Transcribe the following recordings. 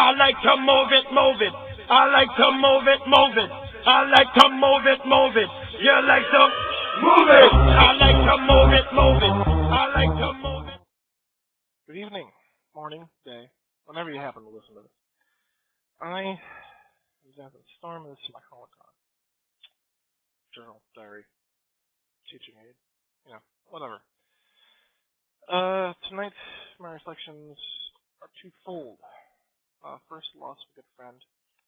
I like to move it, move it. I like to move it, move it. I like to move it, move it. You like to move it. I like to move it, move it. I like to move it. Good evening, morning, day, whenever you happen to listen to this. I am Zanthan Storm, and this is my Holocron journal, diary, teaching aid, whatever. Tonight, my reflections are twofold. First, loss of a good friend,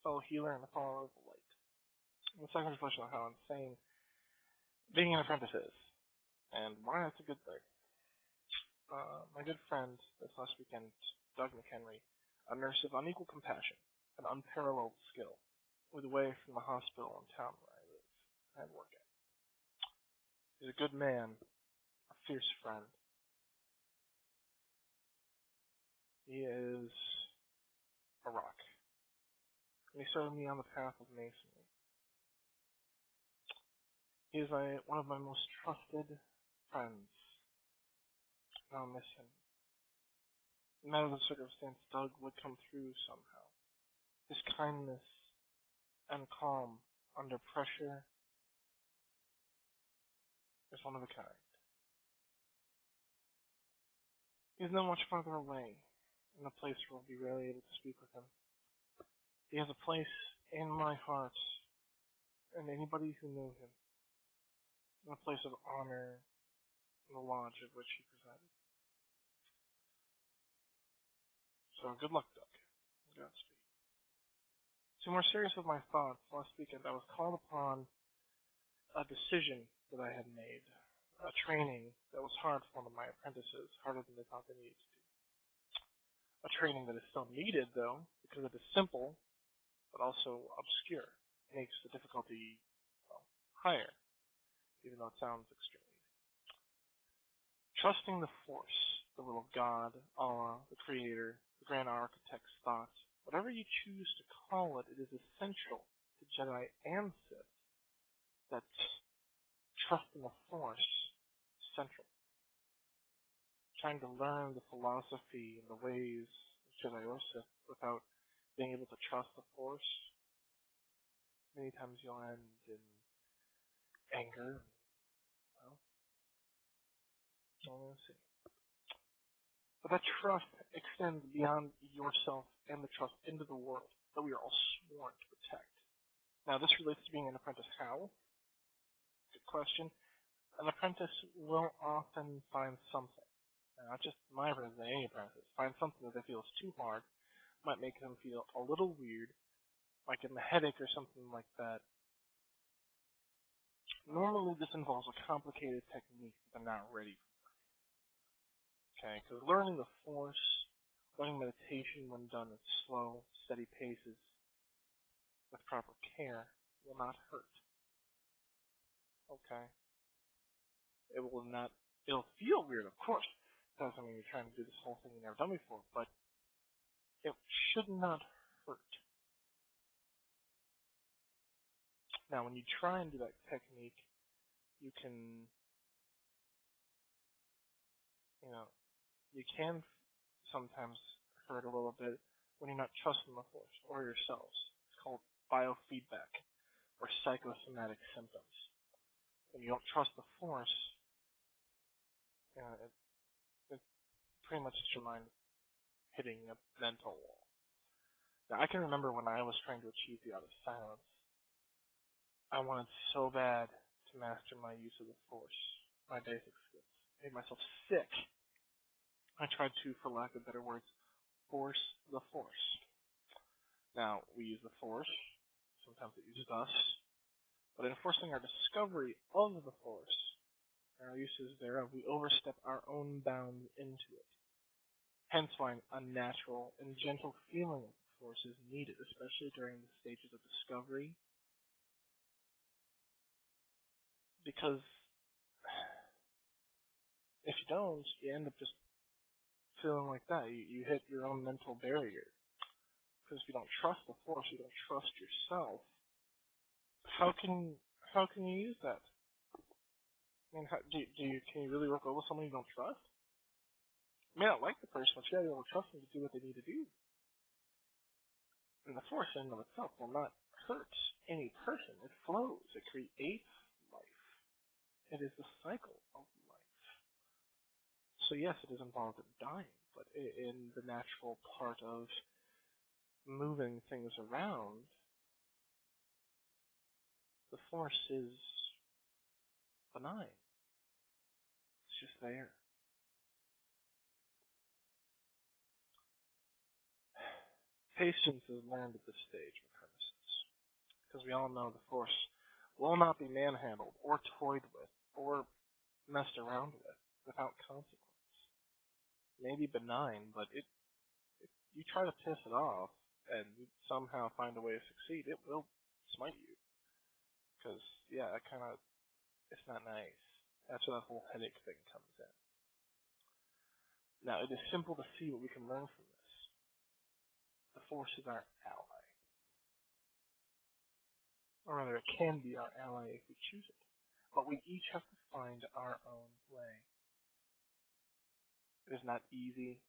fellow healer, and a follower of the light. And the second reflection on how insane being an apprentice is, and why that's a good thing. My good friend this last weekend, Doug McHenry, a nurse of unequal compassion and unparalleled skill, moved away from the hospital in town where I live and work at. He's a good man, a fierce friend. He is a rock. And he started me on the path of masonry. He is one of my most trusted friends. I'll miss him. No matter the circumstance, Doug would come through somehow. His kindness and calm under pressure is one of a kind. He's not much farther away, in a place where I'll be rarely able to speak with him. He has a place in my heart, and anybody who knew him, in a place of honor in the lodge at which he presided. So good luck, Doug. Godspeed. So more serious with my thoughts, last weekend I was called upon a decision that I had made, a training that was hard for one of my apprentices, harder than they thought they needed to do. A training that is still needed, though, because it is simple, but also obscure. It makes the difficulty, higher, even though it sounds extremely easy. Trusting the Force, the will of God, Allah, the Creator, the Grand Architect's thoughts, whatever you choose to call it, it is essential to Jedi and Sith that trust in the Force is central. Trying to learn the philosophy and the ways of Jedi or Sith without being able to trust the Force, many times you'll end in anger. We'll see. But that trust extends beyond yourself and the trust into the world that we are all sworn to protect. Now, this relates to being an apprentice. How? Good question. An apprentice will often find something, not just my apprentice, any apprentice, find something that they feel is too hard, might make them feel a little weird, might give them a headache or something like that. Normally, this involves a complicated technique that they're not ready for. Okay, because learning the Force, learning meditation when done at slow, steady paces, with proper care, will not hurt. Okay? It'll feel weird, of course, because, you're trying to do this whole thing you've never done before, but it should not hurt. Now, when you try and do that technique, you can, you can sometimes hurt a little bit when you're not trusting the Force or yourselves. It's called biofeedback or psychosomatic symptoms. When you don't trust the Force, it pretty much is your mind hitting a mental wall. Now, I can remember when I was trying to achieve the art of silence, I wanted so bad to master my use of the Force, my basic skills. I made myself sick. I tried to, for lack of better words, force the Force. Now, we use the Force. Sometimes it uses us. But in forcing our discovery of the Force, and our uses thereof, we overstep our own bounds into it. Hence why a natural and gentle feeling of the Force is needed, especially during the stages of discovery. Because if you don't, you end up just feeling like that. You hit your own mental barrier. Because if you don't trust the Force, you don't trust yourself. How can you use that? Can you really work over someone you don't trust? You may not like the person, but you gotta be able to trust them to do what they need to do. And the force in and of itself will not hurt any person. It flows. It creates life. It is the cycle of life. So yes, it is involved in dying, but in the natural part of moving things around, the force is benign. It's just there. Patience is learned at this stage of premises, because we all know the force will not be manhandled or toyed with or messed around with without consequence. It may be benign, but if you try to piss it off and you somehow find a way to succeed, it will smite you. Because, yeah, it's not nice. That's where that whole headache thing comes in. Now, it is simple to see what we can learn from this. The force is our ally. Or rather, it can be our ally if we choose it. But we each have to find our own way. It is not easy.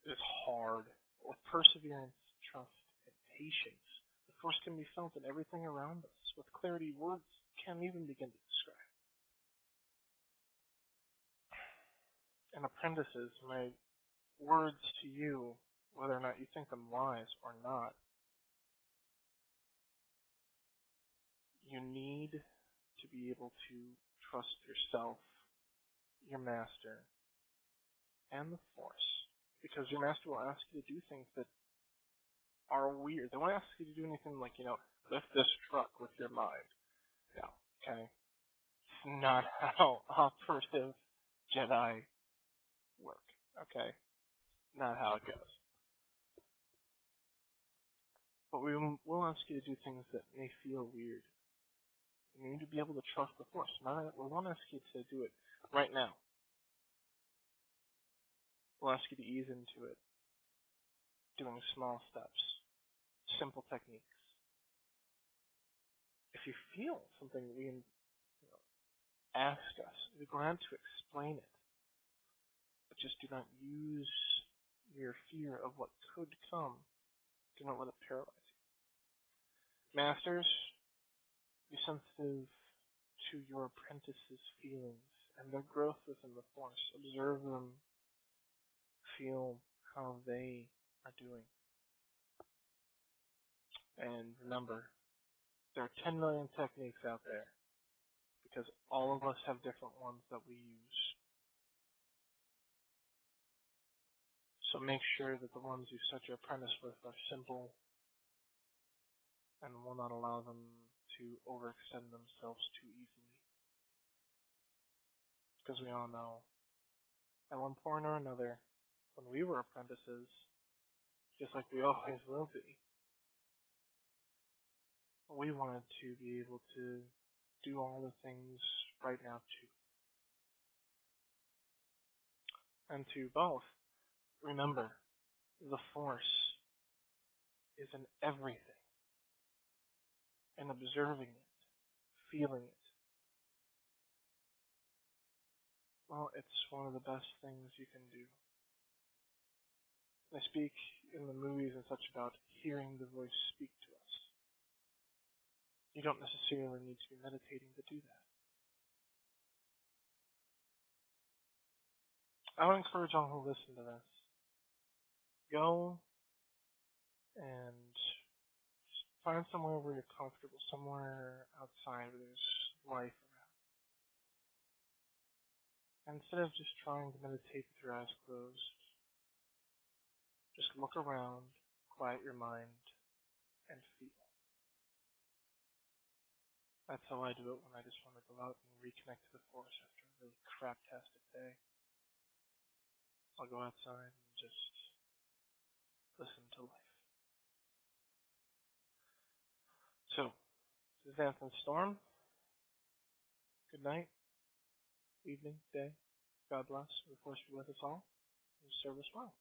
It is hard. With perseverance, trust, and patience, the force can be felt in everything around us. With clarity, words can't even begin to describe. And apprentices, my words to you, whether or not you think them wise or not, you need to be able to trust yourself, your master, and the force. Because your master will ask you to do things that are weird. They won't ask you to do anything like, lift this truck with your mind. No, okay? It's not how operative Jedi work, okay? Not how it goes. But we will ask you to do things that may feel weird. You need to be able to trust the force. We won't ask you to do it right now. We'll ask you to ease into it, doing small steps, simple techniques. If you feel something, ask us. We're glad to explain it. But just do not use your fear of what could come. Do not let it paralyze you. Masters, be sensitive to your apprentices' feelings and their growth within the force. Observe them. Feel how they are doing. And remember, there are 10 million techniques out there because all of us have different ones that we use. So make sure that the ones you set your apprentice with are simple and will not allow them to overextend themselves too easily. Because we all know, at one point or another, when we were apprentices, just like we always will be, we wanted to be able to do all the things right now too. And to both, remember, the force is in everything. And observing it, feeling it, well, it's one of the best things you can do. They speak in the movies and such about hearing the voice speak to us. You don't necessarily need to be meditating to do that. I would encourage all who listen to this, go and find somewhere where you're comfortable, somewhere outside where there's life around. And instead of just trying to meditate with your eyes closed, just look around, quiet your mind, and feel. That's how I do it when I just want to go out and reconnect to the force after a really craptastic day. I'll go outside and just listen to life. So, this is Zanthan Storm. Good night, evening, day. God bless. The force be with us all. And serve us well.